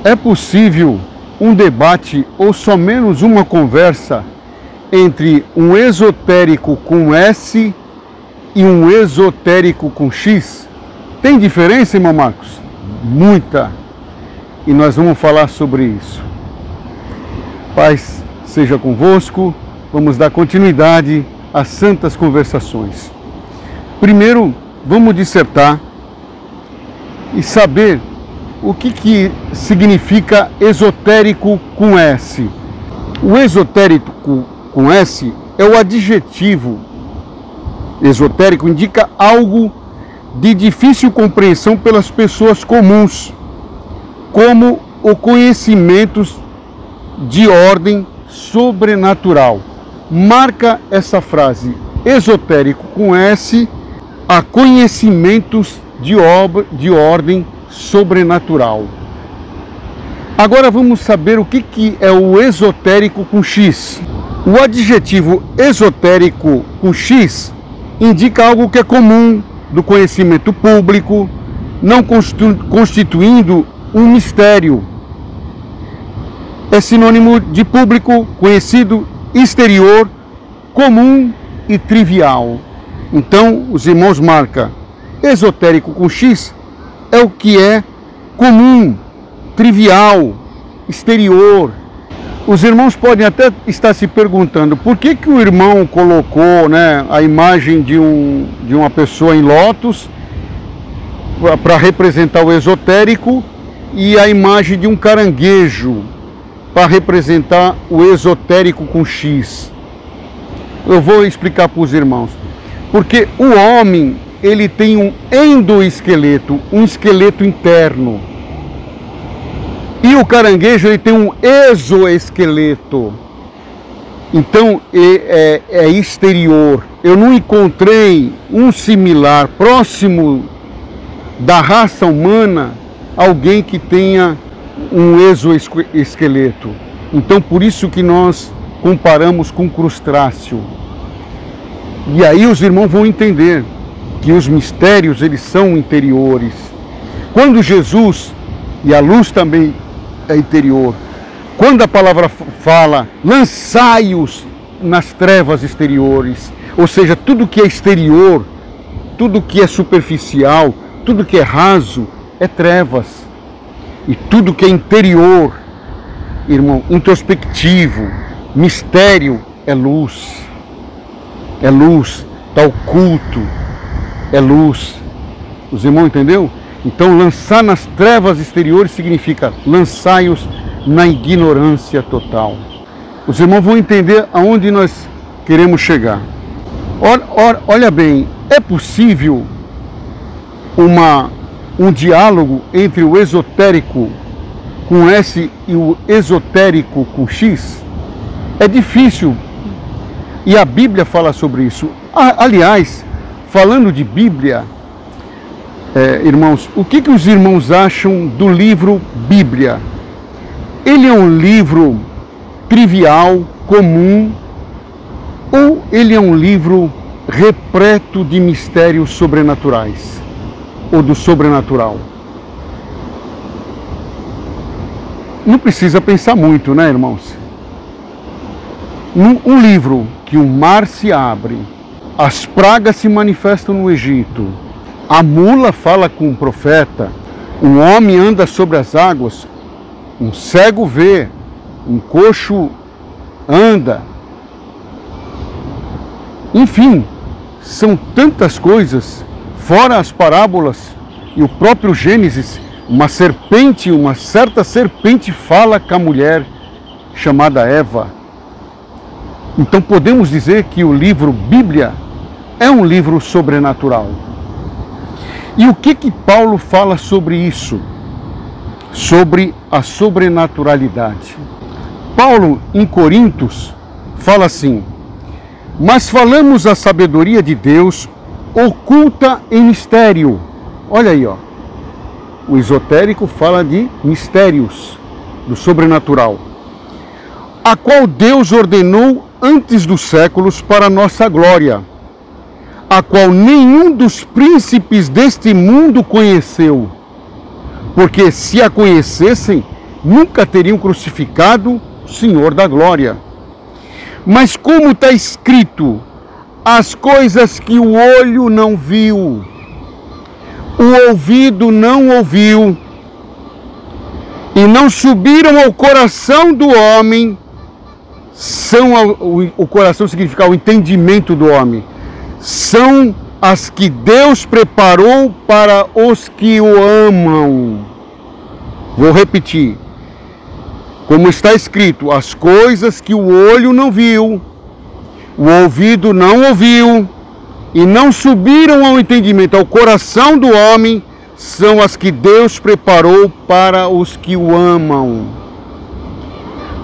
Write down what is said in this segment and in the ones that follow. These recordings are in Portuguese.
É possível um debate ou só menos uma conversa entre um esotérico com S e um esotérico com X? Tem diferença, irmão Marcos? Muita. E nós vamos falar sobre isso. Paz seja convosco. Vamos dar continuidade às santas conversações. Primeiro, vamos dissertar e saber o que significa esotérico com S. O esotérico com S é o adjetivo esotérico, indica algo de difícil compreensão pelas pessoas comuns, como o conhecimento de ordem sobrenatural. Marca essa frase, esotérico com S, a conhecimentos de ordem sobrenatural. Agora vamos saber o que é o esotérico com X. O adjetivo esotérico com X indica algo que é comum do conhecimento público, não constituindo um mistério. É sinônimo de público, conhecido, exterior, comum e trivial. Então, os irmãos marcam esotérico com X é o que é comum, trivial, exterior. Os irmãos podem até estar se perguntando por que o irmão colocou, né, a imagem de uma pessoa em lótus para representar o esotérico e a imagem de um caranguejo para representar o esotérico com X. Eu vou explicar para os irmãos. Porque o homem, ele tem um endoesqueleto, um esqueleto interno. E o caranguejo, ele tem um exoesqueleto. Então, é exterior. Eu não encontrei um similar, próximo da raça humana, alguém que tenha um exoesqueleto. Então, por isso que nós comparamos com crustáceo. E aí os irmãos vão entender que os mistérios, eles são interiores. Quando Jesus, e a luz também é interior, quando a palavra fala, lançai-os nas trevas exteriores, ou seja, tudo que é exterior, tudo que é superficial, tudo que é raso, é trevas. E tudo que é interior, irmão, introspectivo, mistério, é luz. É luz, está oculto, é luz. Os irmãos entenderam? Então, lançar nas trevas exteriores significa lançai-os na ignorância total. Os irmãos vão entender aonde nós queremos chegar. Olha bem, é possível um diálogo entre o esotérico com S e o esotérico com X? É difícil. E a Bíblia fala sobre isso. Aliás, falando de Bíblia, irmãos, o que os irmãos acham do livro Bíblia? Ele é um livro trivial, comum, ou ele é um livro repleto de mistérios sobrenaturais, ou do sobrenatural? Não precisa pensar muito, né, irmãos? Um livro que o mar se abre, as pragas se manifestam no Egito, a mula fala com o profeta, um homem anda sobre as águas, um cego vê, um coxo anda. Enfim, são tantas coisas, fora as parábolas e o próprio Gênesis, uma certa serpente fala com a mulher chamada Eva. Então podemos dizer que o livro Bíblia é um livro sobrenatural. E o que Paulo fala sobre isso? Sobre a sobrenaturalidade. Paulo, em Coríntios, fala assim: mas falamos a sabedoria de Deus oculta em mistério. Olha aí, ó. O esotérico fala de mistérios, do sobrenatural, a qual Deus ordenou antes dos séculos para nossa glória, a qual nenhum dos príncipes deste mundo conheceu, porque se a conhecessem, nunca teriam crucificado o Senhor da glória. Mas como está escrito, as coisas que o olho não viu, o ouvido não ouviu, e não subiram ao coração do homem, o coração significa o entendimento do homem, são as que Deus preparou para os que o amam. Vou repetir. Como está escrito, as coisas que o olho não viu, o ouvido não ouviu, e não subiram ao entendimento, ao coração do homem, são as que Deus preparou para os que o amam.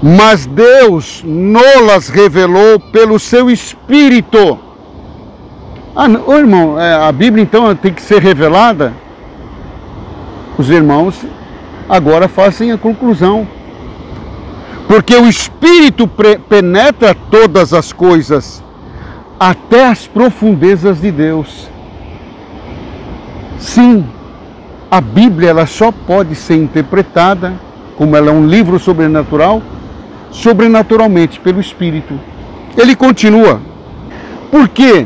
Mas Deus nolas revelou pelo seu Espírito. Irmão, a Bíblia então tem que ser revelada? Os irmãos agora fazem a conclusão. Porque o Espírito penetra todas as coisas, até as profundezas de Deus. Sim, a Bíblia ela só pode ser interpretada, como ela é um livro sobrenatural, sobrenaturalmente pelo Espírito. Ele continua. Porque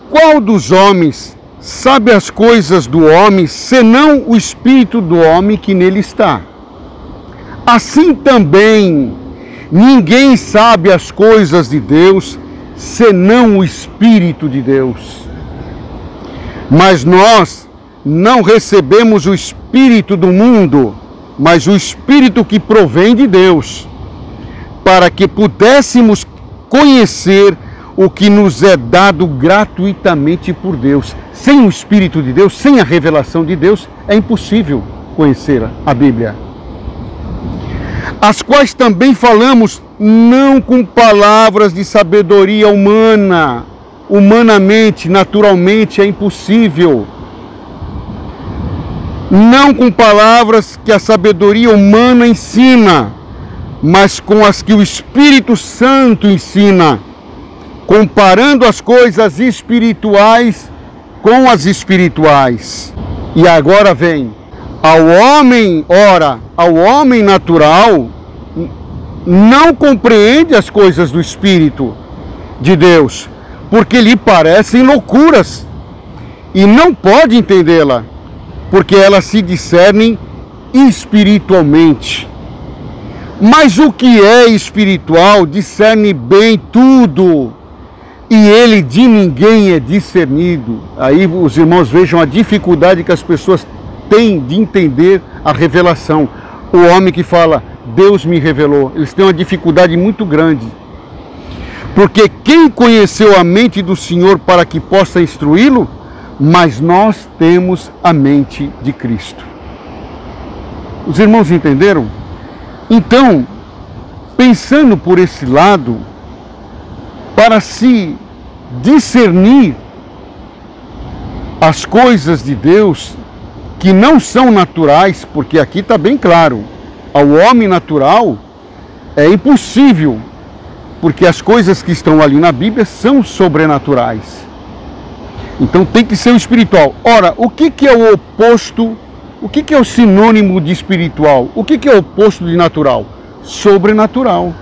qual dos homens sabe as coisas do homem, senão o Espírito do homem que nele está? Assim também, ninguém sabe as coisas de Deus, senão o Espírito de Deus. Mas nós não recebemos o Espírito do mundo, mas o Espírito que provém de Deus, para que pudéssemos conhecer o que nos é dado gratuitamente por Deus. Sem o Espírito de Deus, sem a revelação de Deus, é impossível conhecer a Bíblia. As quais também falamos não com palavras de sabedoria humana, humanamente, naturalmente é impossível. Não com palavras que a sabedoria humana ensina, mas com as que o Espírito Santo ensina, comparando as coisas espirituais com as espirituais. E agora vem, ao homem natural não compreende as coisas do Espírito de Deus, porque lhe parecem loucuras, e não pode entendê-la, porque elas se discernem espiritualmente. Mas o que é espiritual discerne bem tudo, e ele de ninguém é discernido. Aí os irmãos vejam a dificuldade que as pessoas têm de entender a revelação. O homem que fala, Deus me revelou, eles têm uma dificuldade muito grande. Porque quem conheceu a mente do Senhor para que possa instruí-lo? Mas nós temos a mente de Cristo. Os irmãos entenderam? Então, pensando por esse lado, para se discernir as coisas de Deus que não são naturais, porque aqui está bem claro, ao homem natural é impossível, porque as coisas que estão ali na Bíblia são sobrenaturais. Então tem que ser o espiritual. Ora, o que é o oposto? O que é o sinônimo de espiritual? O que é o oposto de natural? Sobrenatural.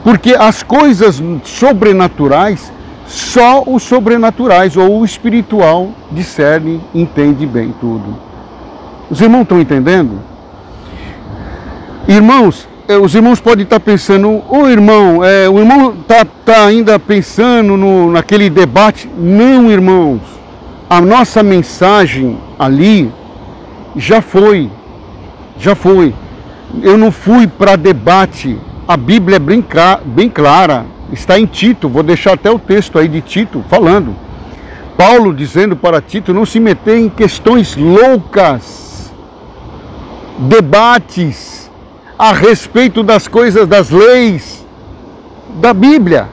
Porque as coisas sobrenaturais, só os sobrenaturais ou o espiritual discerne, entende bem tudo. Os irmãos estão entendendo? Irmãos, os irmãos podem estar pensando, o irmão está ainda pensando naquele debate. Não, irmãos, a nossa mensagem ali já foi. Eu não fui para debate. A Bíblia é bem clara, está em Tito, vou deixar até o texto aí de Tito falando. Paulo dizendo para Tito não se meter em questões loucas, debates a respeito das coisas, das leis da Bíblia,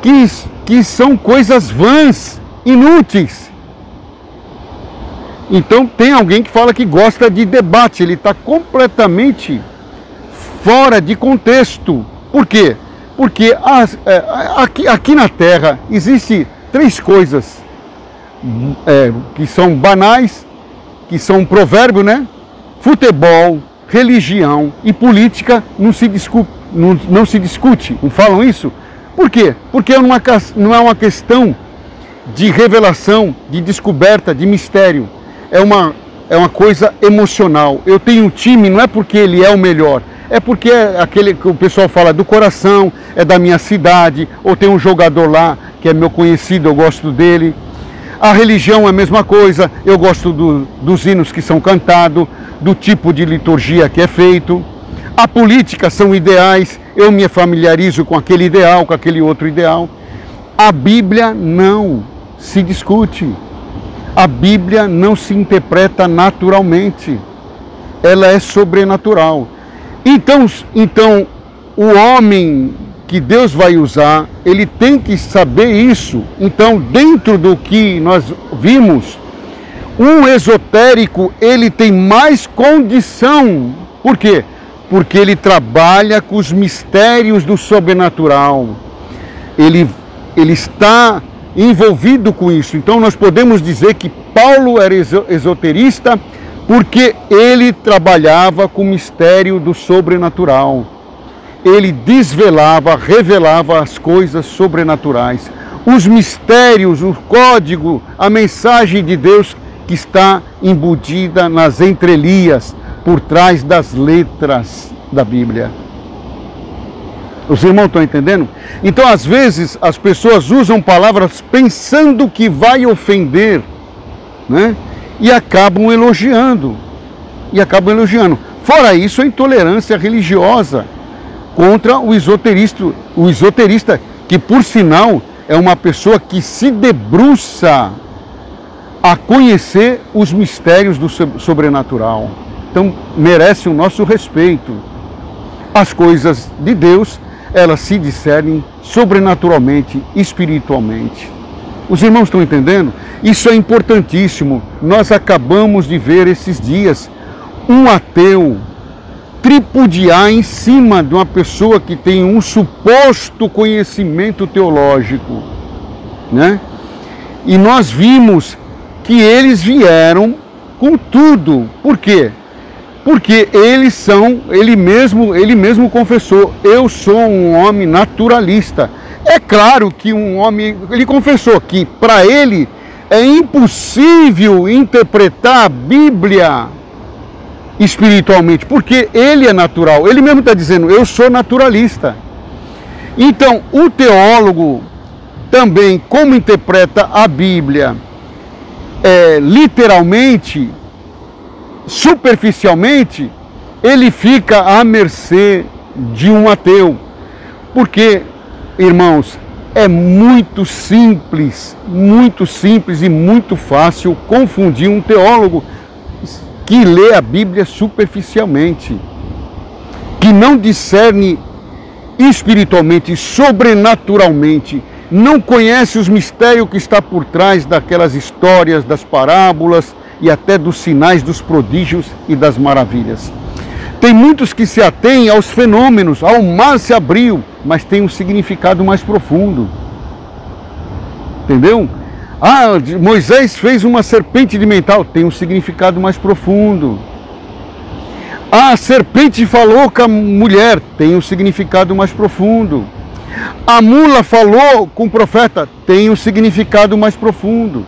que são coisas vãs, inúteis. Então tem alguém que fala que gosta de debate, ele está completamente fora de contexto. Por quê? Porque aqui na Terra existem três coisas que são banais, que são um provérbio, né? futebol, religião e política não se discute, não falam isso? Por quê? Porque não é uma questão de revelação, de descoberta, de mistério. É uma coisa emocional. Eu tenho um time, não é porque ele é o melhor, é porque é aquele que o pessoal fala do coração, é da minha cidade, ou tem um jogador lá que é meu conhecido, eu gosto dele. A religião é a mesma coisa, eu gosto dos hinos que são cantados, do tipo de liturgia que é feito. A política são ideais, eu me familiarizo com aquele ideal, com aquele outro ideal. A Bíblia não se discute. A Bíblia não se interpreta naturalmente. Ela é sobrenatural. Então o homem que Deus vai usar, ele tem que saber isso. Então, dentro do que nós vimos, um esotérico, ele tem mais condição. Por quê? Porque ele trabalha com os mistérios do sobrenatural. Ele está envolvido com isso. Então, nós podemos dizer que Paulo era esoterista porque ele trabalhava com o mistério do sobrenatural. Ele desvelava, revelava as coisas sobrenaturais, os mistérios, o código, a mensagem de Deus que está embutida nas entrelinhas, por trás das letras da Bíblia. Os irmãos estão entendendo? Então, às vezes, as pessoas usam palavras pensando que vai ofender, né? E acabam elogiando. Fora isso, a intolerância religiosa contra o esoterista, que por sinal é uma pessoa que se debruça a conhecer os mistérios do sobrenatural. Então merece o nosso respeito. As coisas de Deus, elas se discernem sobrenaturalmente, espiritualmente. Os irmãos estão entendendo? Isso é importantíssimo. Nós acabamos de ver esses dias um ateu tripudiar em cima de uma pessoa que tem um suposto conhecimento teológico, né? E nós vimos que eles vieram com tudo. Por quê? Porque ele mesmo confessou: eu sou um homem naturalista. É claro que ele confessou que para ele é impossível interpretar a Bíblia espiritualmente, porque ele é natural. Ele mesmo está dizendo: eu sou naturalista. Então, o teólogo também, como interpreta a Bíblia literalmente, superficialmente, ele fica à mercê de um ateu. Porque, irmãos, é muito simples e muito fácil confundir um teólogo que lê a Bíblia superficialmente, que não discerne espiritualmente, sobrenaturalmente, não conhece os mistérios que está por trás daquelas histórias, das parábolas e até dos sinais, dos prodígios e das maravilhas. Tem muitos que se atêm aos fenômenos, ao mar se abriu, mas tem um significado mais profundo. Entendeu? Moisés fez uma serpente de mental, tem um significado mais profundo. A serpente falou com a mulher, tem um significado mais profundo. A mula falou com o profeta, tem um significado mais profundo.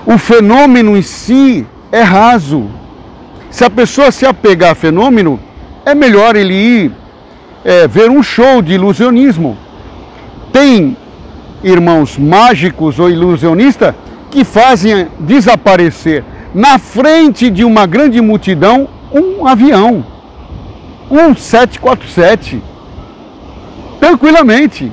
O fenômeno em si é raso. Se a pessoa se apegar a fenômeno, é melhor ele ir ver um show de ilusionismo. Tem, irmãos, mágicos ou ilusionistas que fazem desaparecer na frente de uma grande multidão um avião, um 747, tranquilamente,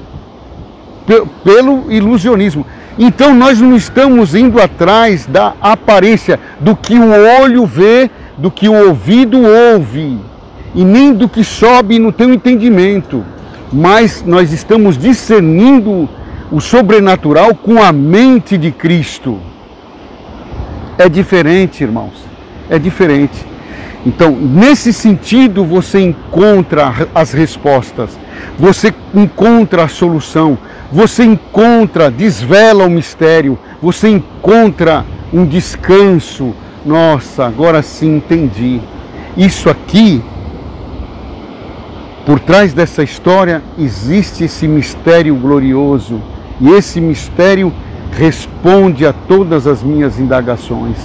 pelo ilusionismo. Então nós não estamos indo atrás da aparência, do que o olho vê, do que o ouvido ouve, e nem do que sobe no teu entendimento, mas nós estamos discernindo o sobrenatural com a mente de Cristo. É diferente, irmãos, é diferente. Então, nesse sentido, você encontra as respostas, você encontra a solução, você desvela o mistério, você encontra um descanso. Nossa, agora sim entendi. Isso aqui, por trás dessa história, existe esse mistério glorioso. E esse mistério responde a todas as minhas indagações.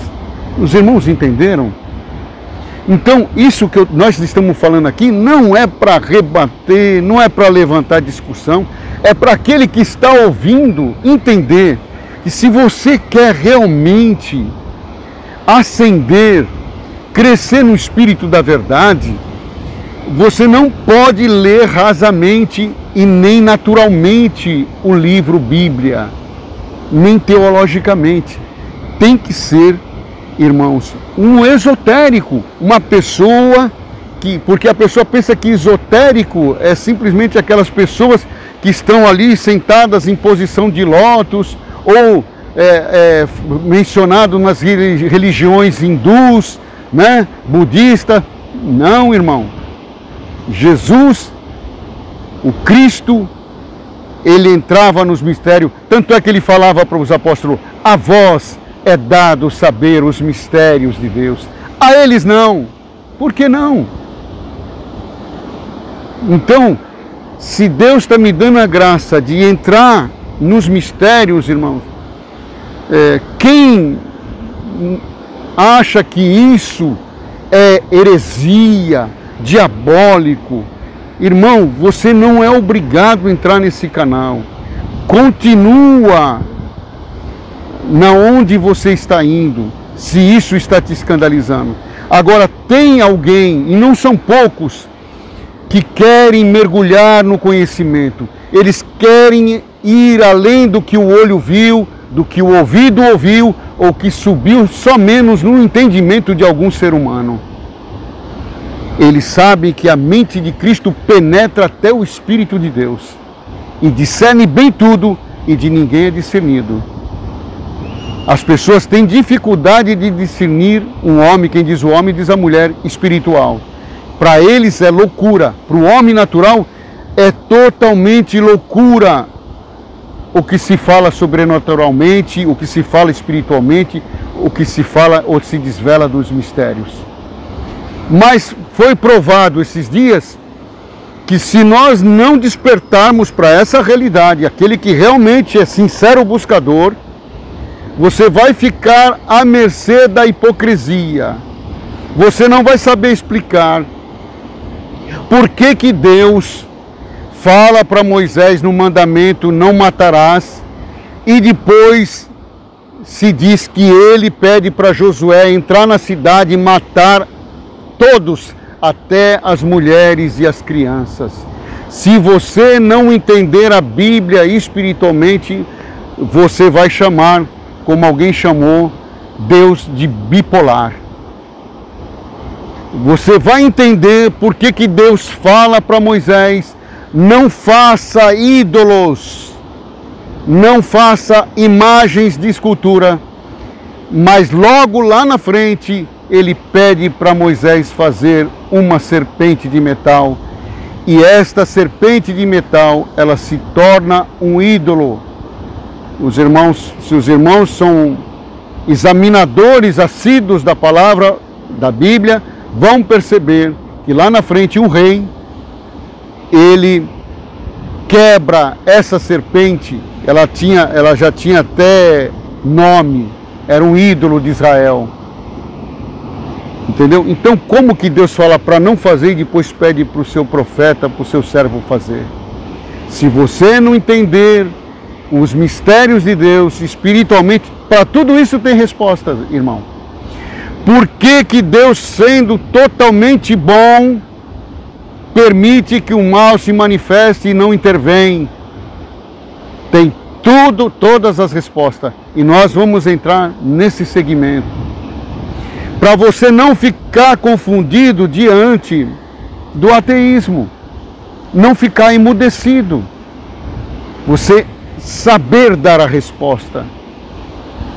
Os irmãos entenderam? Então, isso que nós estamos falando aqui não é para rebater, não é para levantar discussão, é para aquele que está ouvindo entender que se você quer realmente ascender, crescer no espírito da verdade, você não pode ler rasamente e nem naturalmente o livro Bíblia, nem teologicamente. Tem que ser, irmãos, um esotérico, uma pessoa que... Porque a pessoa pensa que esotérico é simplesmente aquelas pessoas que estão ali sentadas em posição de lótus, ou mencionado nas religiões hindus, né, budista. Não, irmão. Jesus, o Cristo, ele entrava nos mistérios, tanto é que ele falava para os apóstolos: a vós é dado saber os mistérios de Deus, a eles não. Por que não? Então, se Deus está me dando a graça de entrar nos mistérios, irmãos, quem acha que isso é heresia, diabólico, irmão, você não é obrigado a entrar nesse canal. Continua na onde você está indo, se isso está te escandalizando. Agora, tem alguém, e não são poucos, que querem mergulhar no conhecimento. Eles querem ir além do que o olho viu, do que o ouvido ouviu, ou que subiu só menos no entendimento de algum ser humano. Eles sabem que a mente de Cristo penetra até o Espírito de Deus e discerne bem tudo, e de ninguém é discernido. As pessoas têm dificuldade de discernir um homem, quem diz o homem diz a mulher, espiritual. Para eles é loucura, para o homem natural é totalmente loucura o que se fala sobrenaturalmente, o que se fala espiritualmente, o que se fala ou se desvela dos mistérios. Mas foi provado esses dias que se nós não despertarmos para essa realidade, aquele que realmente é sincero buscador, você vai ficar à mercê da hipocrisia. Você não vai saber explicar por que que Deus fala para Moisés no mandamento não matarás, e depois se diz que ele pede para Josué entrar na cidade e matar todos, até as mulheres e as crianças. Se você não entender a Bíblia espiritualmente, você vai chamar, como alguém chamou, Deus de bipolar. Você vai entender por que que Deus fala para Moisés: não faça ídolos, não faça imagens de escultura, mas logo lá na frente ele pede para Moisés fazer uma serpente de metal, e esta serpente de metal, ela se torna um ídolo. Os irmãos, se os irmãos são examinadores assíduos da palavra da Bíblia, vão perceber que lá na frente um rei, ele quebra essa serpente. Ela já tinha até nome, era um ídolo de Israel. Entendeu? Então, como que Deus fala para não fazer e depois pede para o seu profeta, para o seu servo fazer? Se você não entender os mistérios de Deus espiritualmente, para tudo isso tem resposta, irmão. Por que que Deus, sendo totalmente bom, permite que o mal se manifeste e não intervém? Tem todas as respostas. E nós vamos entrar nesse segmento. Para você não ficar confundido diante do ateísmo. Não ficar emudecido. Você saber dar a resposta.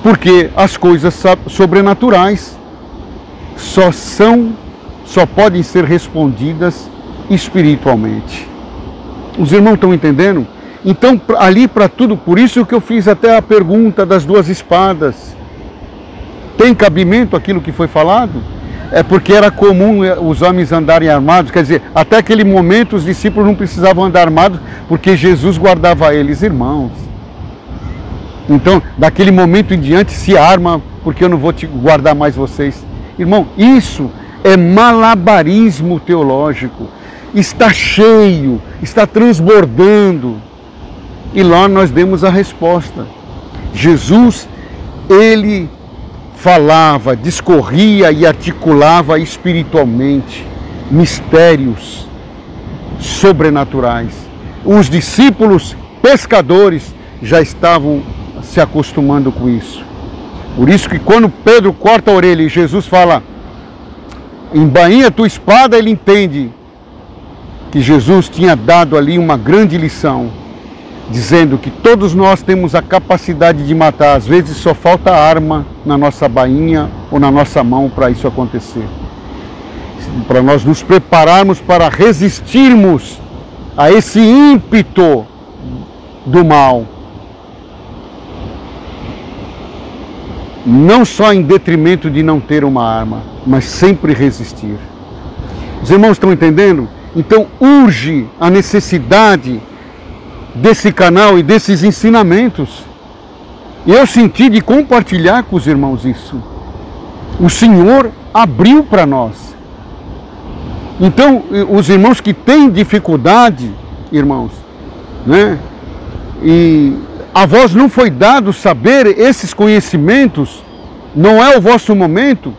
Porque as coisas sobrenaturais só podem ser respondidas espiritualmente. Os irmãos estão entendendo? Então, ali para tudo, por isso que eu fiz até a pergunta das duas espadas. Tem cabimento aquilo que foi falado? é porque era comum os homens andarem armados, quer dizer, até aquele momento os discípulos não precisavam andar armados, porque Jesus guardava eles, irmãos. Então, daquele momento em diante, se arma, porque eu não vou te guardar mais vocês. Irmão, isso é malabarismo teológico. Está cheio, está transbordando. E lá nós demos a resposta. Jesus, ele falava, discorria e articulava espiritualmente mistérios sobrenaturais. Os discípulos pescadores já estavam se acostumando com isso. Por isso que quando Pedro corta a orelha e Jesus fala, embainha tua espada, ele entende que Jesus tinha dado ali uma grande lição, dizendo que todos nós temos a capacidade de matar, às vezes só falta arma na nossa bainha ou na nossa mão para isso acontecer. Para nós nos prepararmos para resistirmos a esse ímpeto do mal. Não só em detrimento de não ter uma arma, mas sempre resistir. Os irmãos estão entendendo? Então urge a necessidade desse canal e desses ensinamentos. E eu senti de compartilhar com os irmãos isso. O Senhor abriu para nós. Então, os irmãos que têm dificuldade, irmãos, né? E a vós não foi dado saber esses conhecimentos, não é o vosso momento,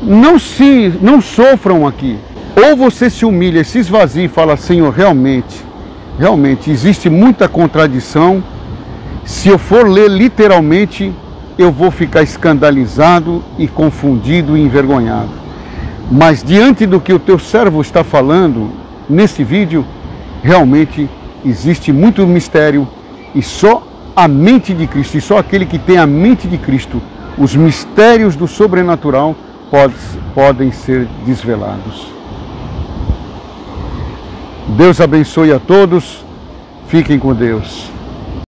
não sofram aqui. Ou você se humilha, se esvazia e fala, Senhor, realmente existe muita contradição. Se eu for ler literalmente, eu vou ficar escandalizado e confundido e envergonhado. Mas diante do que o teu servo está falando nesse vídeo, realmente existe muito mistério e só a mente de Cristo, e só aquele que tem a mente de Cristo, os mistérios do sobrenatural podem ser desvelados. Deus abençoe a todos, fiquem com Deus.